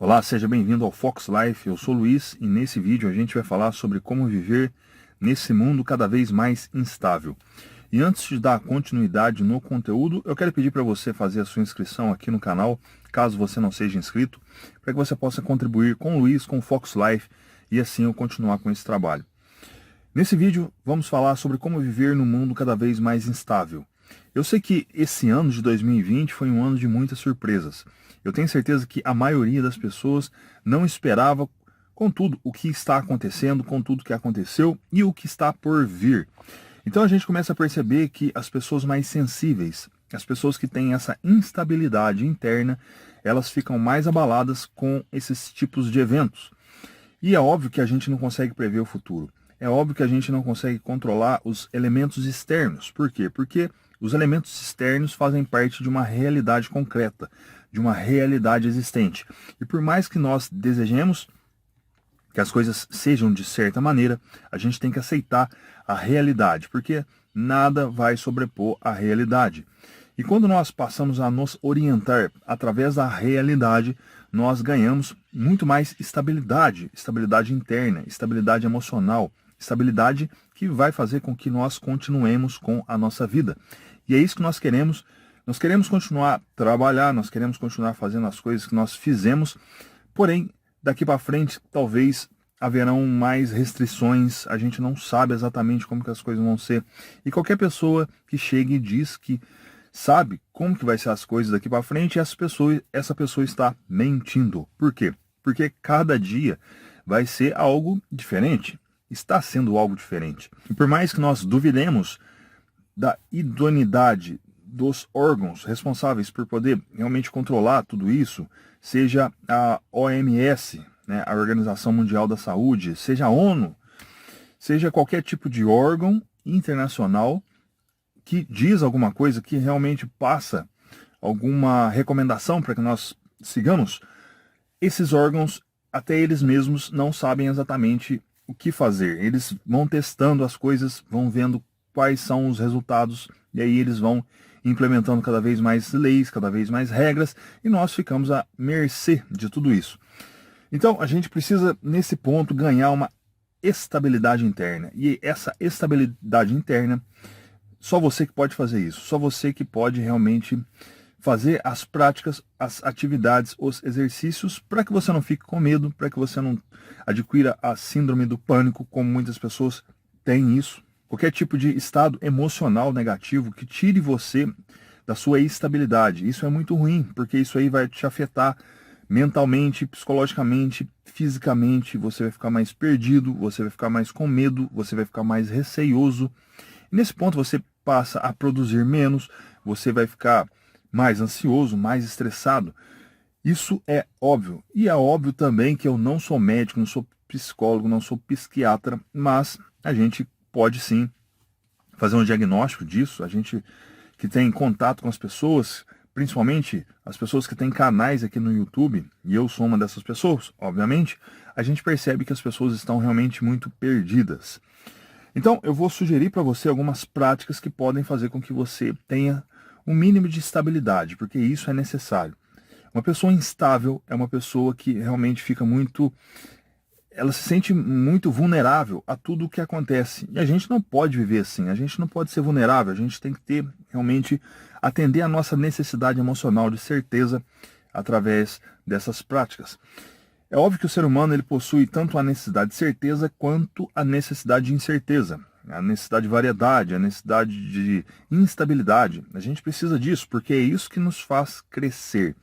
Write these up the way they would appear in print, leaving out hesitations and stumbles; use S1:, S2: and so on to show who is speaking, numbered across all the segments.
S1: Olá, seja bem-vindo ao Fox Life, eu sou o Luiz e nesse vídeo a gente vai falar sobre como viver nesse mundo cada vez mais instável. E antes de dar continuidade no conteúdo, eu quero pedir para você fazer a sua inscrição aqui no canal, caso você não seja inscrito, para que você possa contribuir com o Luiz, com o Fox Life e assim eu continuar com esse trabalho. Nesse vídeo vamos falar sobre como viver num mundo cada vez mais instável. Eu sei que esse ano de 2020 foi um ano de muitas surpresas. Eu tenho certeza que a maioria das pessoas não esperava com tudo o que está acontecendo, com tudo que aconteceu e o que está por vir. Então a gente começa a perceber que as pessoas mais sensíveis, as pessoas que têm essa instabilidade interna, elas ficam mais abaladas com esses tipos de eventos. E é óbvio que a gente não consegue prever o futuro. É óbvio que a gente não consegue controlar os elementos externos. Por quê? Porque os elementos externos fazem parte de uma realidade concreta, de uma realidade existente. E por mais que nós desejemos que as coisas sejam de certa maneira, a gente tem que aceitar a realidade, porque nada vai sobrepor a realidade. E quando nós passamos a nos orientar através da realidade, nós ganhamos muito mais estabilidade, estabilidade interna, estabilidade emocional, estabilidade que vai fazer com que nós continuemos com a nossa vida. E é isso que nós queremos. Nós queremos continuar a trabalhar, nós queremos continuar fazendo as coisas que nós fizemos, porém, daqui para frente, talvez haverão mais restrições, a gente não sabe exatamente como que as coisas vão ser. E qualquer pessoa que chegue e diz que sabe como que vai ser as coisas daqui para frente, essa pessoa está mentindo. Por quê? Porque cada dia vai ser algo diferente. Está sendo algo diferente. E por mais que nós duvidemos da idoneidade dos órgãos responsáveis por poder realmente controlar tudo isso, seja a OMS, né, a Organização Mundial da Saúde, seja a ONU, seja qualquer tipo de órgão internacional que diz alguma coisa, que realmente passa alguma recomendação para que nós sigamos, esses órgãos, até eles mesmos, não sabem exatamente o que fazer. Eles vão testando as coisas, vão vendo quais são os resultados, e aí eles vão implementando cada vez mais leis, cada vez mais regras, e nós ficamos à mercê de tudo isso. Então, a gente precisa, nesse ponto, ganhar uma estabilidade interna. E essa estabilidade interna, só você que pode fazer isso. Só você que pode realmente fazer as práticas, as atividades, os exercícios, para que você não fique com medo, para que você não adquira a síndrome do pânico, como muitas pessoas têm isso. Qualquer tipo de estado emocional negativo que tire você da sua estabilidade. Isso é muito ruim, porque isso aí vai te afetar mentalmente, psicologicamente, fisicamente. Você vai ficar mais perdido, você vai ficar mais com medo, você vai ficar mais receioso. E nesse ponto você passa a produzir menos, você vai ficar mais ansioso, mais estressado. Isso é óbvio. E é óbvio também que eu não sou médico, não sou psicólogo, não sou psiquiatra, mas a gente pode sim fazer um diagnóstico disso. A gente que tem contato com as pessoas, principalmente as pessoas que têm canais aqui no YouTube, e eu sou uma dessas pessoas, obviamente, a gente percebe que as pessoas estão realmente muito perdidas. Então, eu vou sugerir para você algumas práticas que podem fazer com que você tenha um mínimo de estabilidade, porque isso é necessário. Uma pessoa instável é uma pessoa que realmente fica muito... ela se sente muito vulnerável a tudo o que acontece. E a gente não pode viver assim, a gente não pode ser vulnerável, a gente tem que ter, realmente, atender a nossa necessidade emocional de certeza através dessas práticas. É óbvio que o ser humano ele possui tanto a necessidade de certeza quanto a necessidade de incerteza, a necessidade de variedade, a necessidade de instabilidade. A gente precisa disso, porque é isso que nos faz crescer.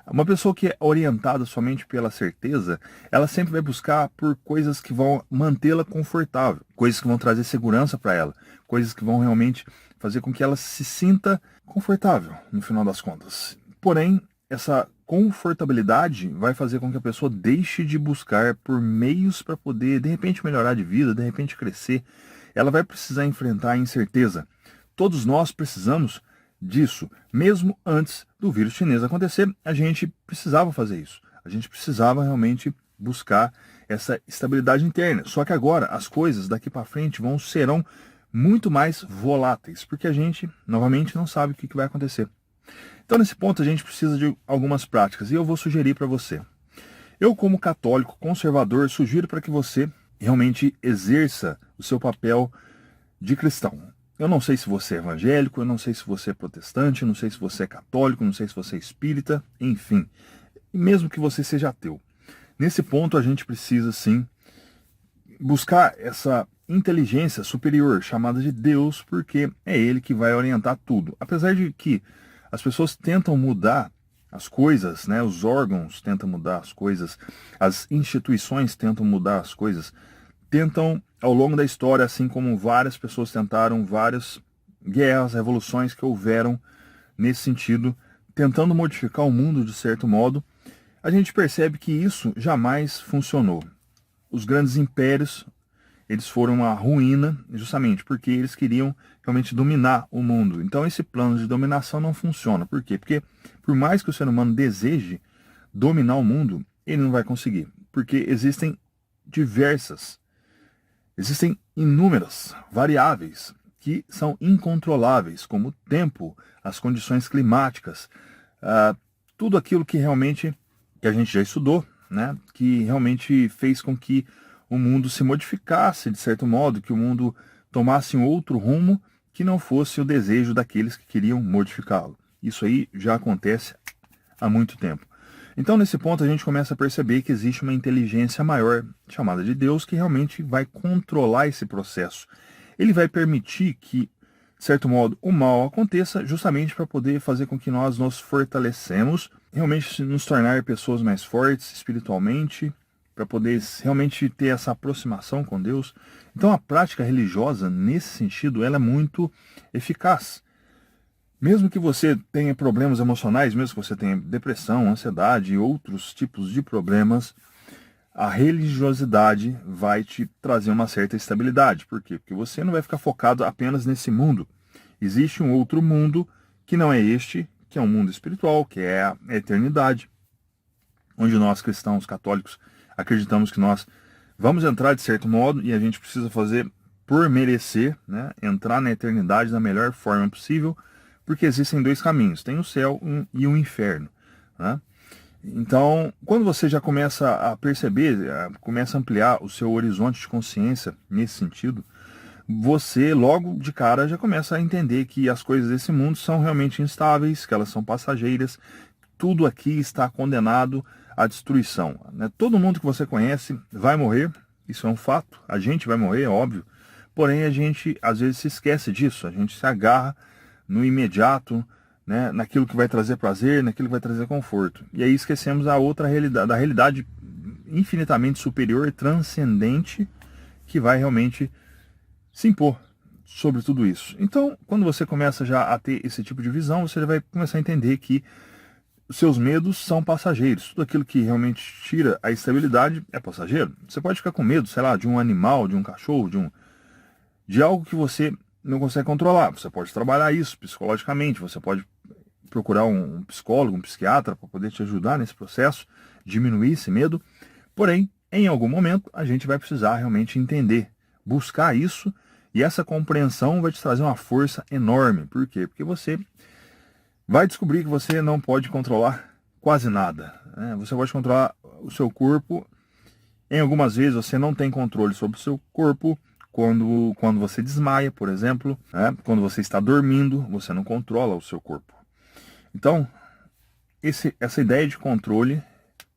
S1: Uma pessoa que é orientada somente pela certeza, ela sempre vai buscar por coisas que vão mantê-la confortável, coisas que vão trazer segurança para ela, coisas que vão realmente fazer com que ela se sinta confortável, no final das contas. Porém, essa confortabilidade vai fazer com que a pessoa deixe de buscar por meios para poder, de repente, melhorar de vida, de repente crescer. Ela vai precisar enfrentar a incerteza. Todos nós precisamos disso. Mesmo antes do vírus chinês acontecer, a gente precisava fazer isso. A gente precisava realmente buscar essa estabilidade interna. Só que agora as coisas daqui para frente serão muito mais voláteis, porque a gente, novamente, não sabe o que vai acontecer. Então, nesse ponto, a gente precisa de algumas práticas, e eu vou sugerir para você. Eu, como católico conservador, sugiro para que você realmente exerça o seu papel de cristão. Eu não sei se você é evangélico, eu não sei se você é protestante, eu não sei se você é católico, não sei se você é espírita, enfim. E mesmo que você seja ateu. Nesse ponto a gente precisa sim buscar essa inteligência superior chamada de Deus, porque é ele que vai orientar tudo. Apesar de que as pessoas tentam mudar as coisas, né? Os órgãos tentam mudar as coisas, as instituições tentam mudar as coisas, tentam ao longo da história, assim como várias pessoas tentaram, várias guerras, revoluções que houveram nesse sentido, tentando modificar o mundo de certo modo, a gente percebe que isso jamais funcionou. Os grandes impérios, eles foram uma ruína justamente porque eles queriam realmente dominar o mundo. Então esse plano de dominação não funciona. Por quê? Porque por mais que o ser humano deseje dominar o mundo, ele não vai conseguir. Porque existem inúmeras variáveis que são incontroláveis, como o tempo, as condições climáticas, tudo aquilo que realmente que a gente já estudou, né, que realmente fez com que o mundo se modificasse de certo modo, que o mundo tomasse um outro rumo que não fosse o desejo daqueles que queriam modificá-lo. Isso aí já acontece há muito tempo. Então, nesse ponto, a gente começa a perceber que existe uma inteligência maior, chamada de Deus, que realmente vai controlar esse processo. Ele vai permitir que, de certo modo, o mal aconteça justamente para poder fazer com que nós nos fortalecemos, realmente nos tornar pessoas mais fortes espiritualmente, para poder realmente ter essa aproximação com Deus. Então, a prática religiosa, nesse sentido, ela é muito eficaz. Mesmo que você tenha problemas emocionais, mesmo que você tenha depressão, ansiedade e outros tipos de problemas, a religiosidade vai te trazer uma certa estabilidade. Por quê? Porque você não vai ficar focado apenas nesse mundo. Existe um outro mundo que não é este, que é um mundo espiritual, que é a eternidade, onde nós cristãos católicos acreditamos que nós vamos entrar de certo modo e a gente precisa fazer por merecer, né, entrar na eternidade da melhor forma possível, porque existem dois caminhos, tem o céu e o inferno, né? Então, quando você já começa a perceber, começa a ampliar o seu horizonte de consciência nesse sentido, você logo de cara já começa a entender que as coisas desse mundo são realmente instáveis, que elas são passageiras, tudo aqui está condenado à destruição, né? Todo mundo que você conhece vai morrer, isso é um fato, a gente vai morrer, é óbvio, porém a gente às vezes se esquece disso, a gente se agarra no imediato, né, naquilo que vai trazer prazer, naquilo que vai trazer conforto. E aí esquecemos a outra realidade, da realidade infinitamente superior, transcendente, que vai realmente se impor sobre tudo isso. Então, quando você começa já a ter esse tipo de visão, você vai começar a entender que os seus medos são passageiros. Tudo aquilo que realmente tira a estabilidade é passageiro. Você pode ficar com medo, sei lá, de um animal, de um cachorro, de algo que você não consegue controlar. Você pode trabalhar isso psicologicamente, você pode procurar um psicólogo, um psiquiatra para poder te ajudar nesse processo, diminuir esse medo. Porém, em algum momento, a gente vai precisar realmente entender, buscar isso, e essa compreensão vai te trazer uma força enorme. Por quê? Porque você vai descobrir que você não pode controlar quase nada, né? Você pode controlar o seu corpo. Em algumas vezes você não tem controle sobre o seu corpo. Quando você desmaia, por exemplo, né? Quando você está dormindo, você não controla o seu corpo. Então, essa ideia de controle,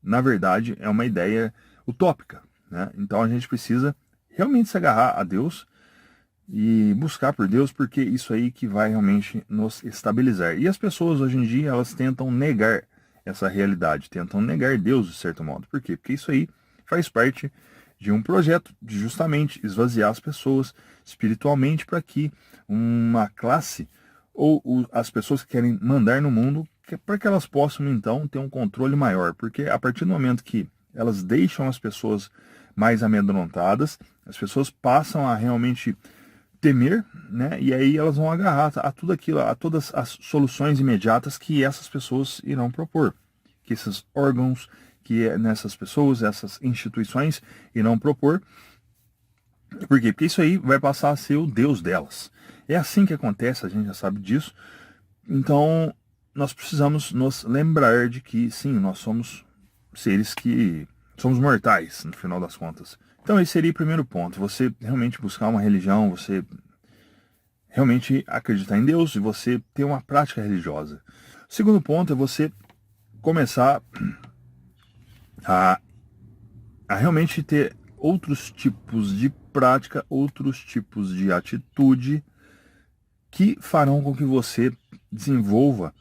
S1: na verdade, é uma ideia utópica, né? Então a gente precisa realmente se agarrar a Deus e buscar por Deus, porque isso aí que vai realmente nos estabilizar. E as pessoas hoje em dia, elas tentam negar essa realidade, tentam negar Deus de certo modo. Por quê? Porque isso aí faz parte de um projeto de justamente esvaziar as pessoas espiritualmente para que uma classe ou as pessoas que querem mandar no mundo, para que elas possam então ter um controle maior. Porque a partir do momento que elas deixam as pessoas mais amedrontadas, as pessoas passam a realmente temer, né? E aí elas vão agarrar a tudo aquilo, a todas as soluções imediatas que essas pessoas irão propor, que esses órgãos, que nessas pessoas, essas instituições irão propor. Por quê? Porque isso aí vai passar a ser o Deus delas. É assim que acontece, a gente já sabe disso. Então, nós precisamos nos lembrar de que, sim, nós somos seres que somos mortais, no final das contas. Então esse seria o primeiro ponto, você realmente buscar uma religião, você realmente acreditar em Deus e você ter uma prática religiosa. O segundo ponto é você começar a realmente ter outros tipos de prática, outros tipos de atitude que farão com que você desenvolva,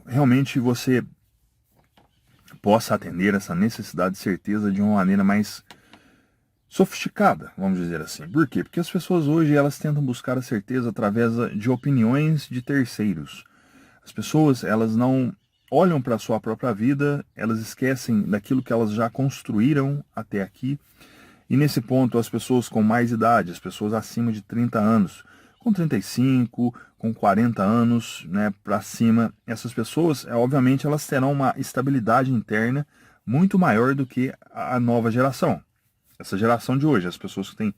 S1: realmente você possa atender essa necessidade de certeza de uma maneira mais sofisticada, vamos dizer assim. Por quê? Porque as pessoas hoje elas tentam buscar a certeza através de opiniões de terceiros. As pessoas elas não olham para a sua própria vida, elas esquecem daquilo que elas já construíram até aqui. E nesse ponto, as pessoas com mais idade, as pessoas acima de 30 anos, com 35, com 40 anos, né, para cima, essas pessoas, obviamente, elas terão uma estabilidade interna muito maior do que a nova geração. Essa geração de hoje, as pessoas que têm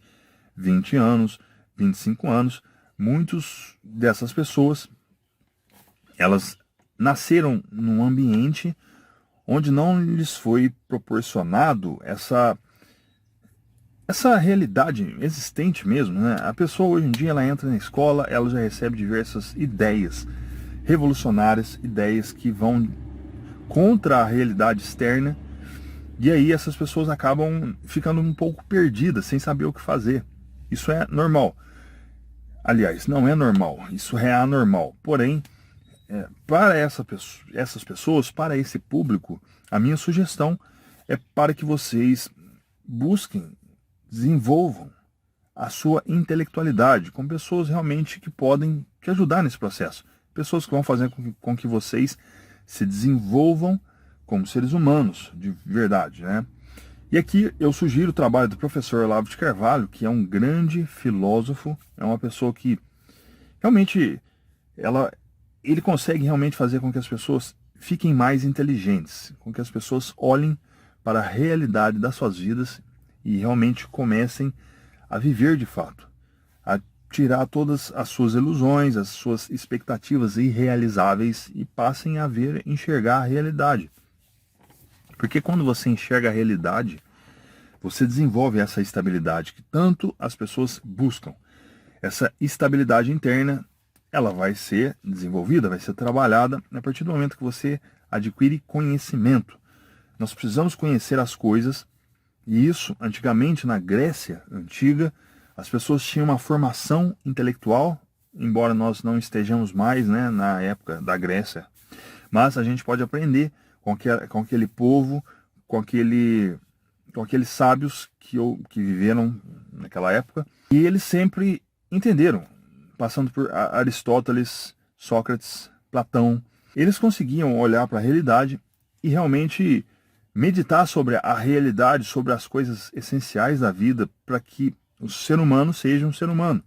S1: 20 anos, 25 anos, muitas dessas pessoas, elas nasceram num ambiente onde não lhes foi proporcionado essa realidade existente mesmo, né? A pessoa hoje em dia ela entra na escola, ela já recebe diversas ideias revolucionárias, ideias que vão contra a realidade externa, e aí essas pessoas acabam ficando um pouco perdidas, sem saber o que fazer. Isso é normal. Aliás, não é normal, isso é anormal. Porém, para essas pessoas, para esse público, a minha sugestão é para que vocês busquem, desenvolvam a sua intelectualidade com pessoas realmente que podem te ajudar nesse processo. Pessoas que vão fazer com que vocês se desenvolvam como seres humanos, de verdade, né? E aqui eu sugiro o trabalho do professor Olavo de Carvalho, que é um grande filósofo, é uma pessoa que realmente ele consegue realmente fazer com que as pessoas fiquem mais inteligentes, com que as pessoas olhem para a realidade das suas vidas e realmente comecem a viver de fato, a tirar todas as suas ilusões, as suas expectativas irrealizáveis e passem a enxergar a realidade. Porque quando você enxerga a realidade, você desenvolve essa estabilidade que tanto as pessoas buscam. Essa estabilidade interna, ela vai ser desenvolvida, vai ser trabalhada a partir do momento que você adquire conhecimento. Nós precisamos conhecer as coisas, e isso, antigamente, na Grécia Antiga, as pessoas tinham uma formação intelectual, embora nós não estejamos mais, né, na época da Grécia, mas a gente pode aprender com aquele povo, com aqueles sábios que viveram naquela época, e eles sempre entenderam, passando por Aristóteles, Sócrates, Platão, eles conseguiam olhar para a realidade e realmente meditar sobre a realidade, sobre as coisas essenciais da vida, para que o ser humano seja um ser humano.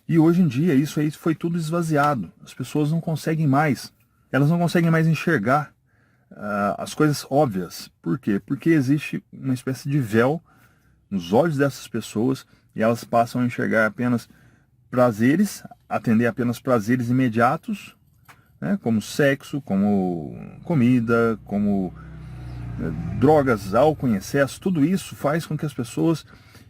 S1: E hoje em dia isso aí foi tudo esvaziado. As pessoas não conseguem mais. Elas não conseguem mais enxergar as coisas óbvias. Por quê? Porque existe uma espécie de véu nos olhos dessas pessoas e elas passam a enxergar apenas prazeres, atender apenas prazeres imediatos, né, como sexo, como comida, como drogas, álcool em excesso. Tudo isso faz com que as pessoas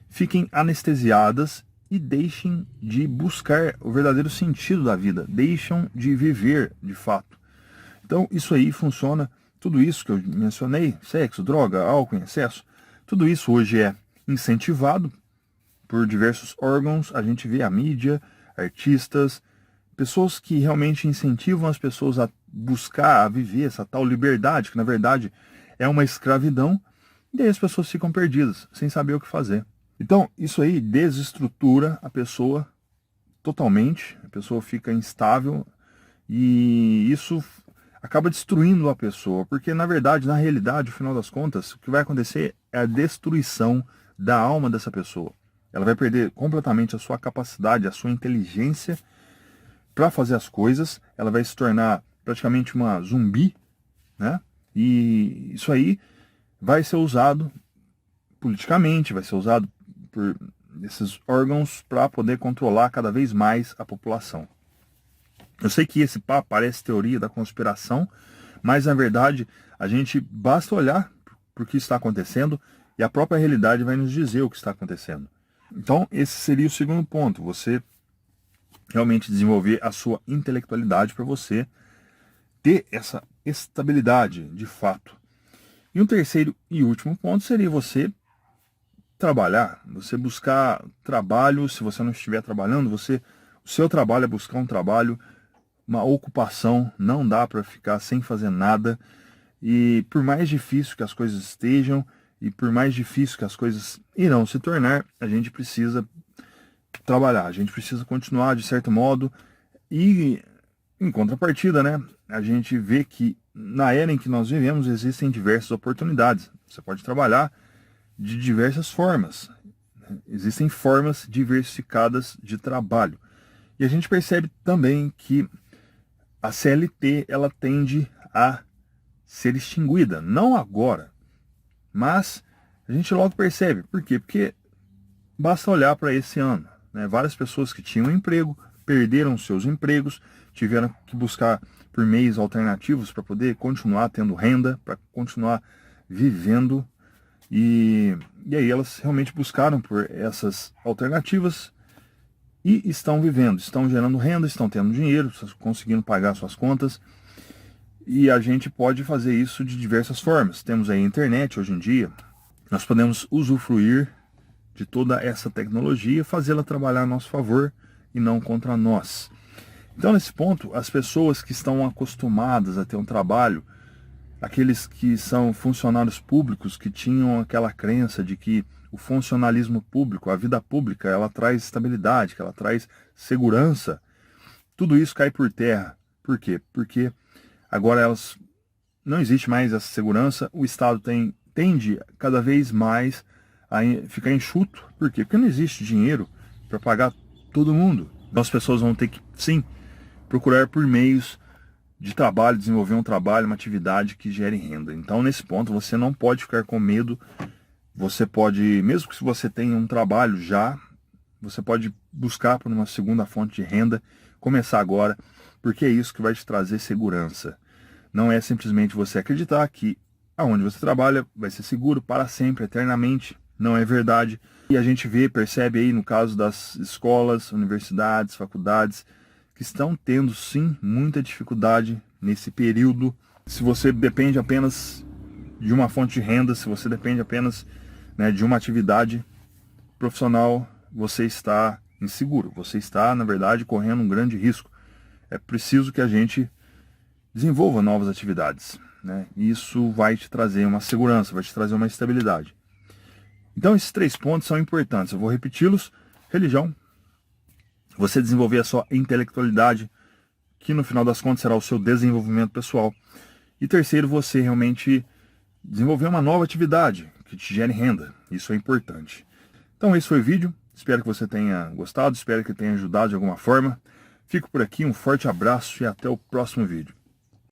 S1: fiquem anestesiadas e deixem de buscar o verdadeiro sentido da vida, deixam de viver de fato. Então isso aí funciona, tudo isso que eu mencionei, sexo, droga, álcool em excesso, tudo isso hoje é incentivado por diversos órgãos. A gente vê a mídia, artistas, pessoas que realmente incentivam as pessoas a buscar, a viver essa tal liberdade, que na verdade é uma escravidão, e aí as pessoas ficam perdidas, sem saber o que fazer. Então, isso aí desestrutura a pessoa totalmente, a pessoa fica instável, e isso acaba destruindo a pessoa, porque na verdade, na realidade, no final das contas, o que vai acontecer é a destruição da alma dessa pessoa. Ela vai perder completamente a sua capacidade, a sua inteligência para fazer as coisas, ela vai se tornar praticamente uma zumbi, né? E isso aí vai ser usado politicamente, vai ser usado por esses órgãos para poder controlar cada vez mais a população. Eu sei que esse papo parece teoria da conspiração, Mas, na verdade, a gente basta olhar para o que está acontecendo e a própria realidade vai nos dizer o que está acontecendo. Então, esse seria o segundo ponto, você realmente desenvolver a sua intelectualidade para você ter essa estabilidade de fato. E um terceiro e último ponto seria você trabalhar, você buscar trabalho. Se você não estiver trabalhando, o seu trabalho é buscar um trabalho, uma ocupação. Não dá para ficar sem fazer nada. E por mais difícil que as coisas estejam, e por mais difícil que as coisas irão se tornar, a gente precisa trabalhar, a gente precisa continuar de certo modo. E em contrapartida, né, a gente vê que na era em que nós vivemos existem diversas oportunidades. Você pode trabalhar de diversas formas. Existem formas diversificadas de trabalho. E a gente percebe também que a CLT ela tende a ser extinguida, não agora, mas a gente logo percebe. Por quê? Porque basta olhar para esse ano, né? Várias pessoas que tinham emprego perderam seus empregos, tiveram que buscar por meios alternativos para poder continuar tendo renda, para continuar vivendo. E aí elas realmente buscaram por essas alternativas e estão vivendo, estão gerando renda, estão tendo dinheiro, conseguindo pagar suas contas. E a gente pode fazer isso de diversas formas. Temos aí a internet hoje em dia, nós podemos usufruir de toda essa tecnologia, fazê-la trabalhar a nosso favor e não contra nós. Então, nesse ponto, as pessoas que estão acostumadas a ter um trabalho, aqueles que são funcionários públicos, que tinham aquela crença de que o funcionalismo público, a vida pública, ela traz estabilidade, que ela traz segurança, tudo isso cai por terra. Por quê? Porque agora não existe mais essa segurança, o Estado tende cada vez mais a ficar enxuto. Por quê? Porque não existe dinheiro para pagar todo mundo. Então as pessoas vão ter que, sim, procurar por meios de trabalho, desenvolver um trabalho, uma atividade que gere renda. Então, nesse ponto, você não pode ficar com medo. Você pode, mesmo que você tenha um trabalho já, você pode buscar por uma segunda fonte de renda, começar agora, porque é isso que vai te trazer segurança. Não é simplesmente você acreditar que aonde você trabalha vai ser seguro para sempre, eternamente. Não é verdade. E a gente percebe aí no caso das escolas, universidades, faculdades, que estão tendo sim muita dificuldade nesse período. Se você depende apenas de uma fonte de renda, se você depende apenas, né, de uma atividade profissional, você está inseguro. Você está, na verdade, correndo um grande risco. É preciso que a gente desenvolva novas atividades, né? Isso vai te trazer uma segurança, vai te trazer uma estabilidade. Então esses 3 pontos são importantes. Eu vou repeti-los. Religião, você desenvolver a sua intelectualidade, que no final das contas será o seu desenvolvimento pessoal. E terceiro, você realmente desenvolver uma nova atividade que te gere renda. Isso é importante. Então esse foi o vídeo. Espero que você tenha gostado, espero que tenha ajudado de alguma forma. Fico por aqui, um forte abraço e até o próximo vídeo.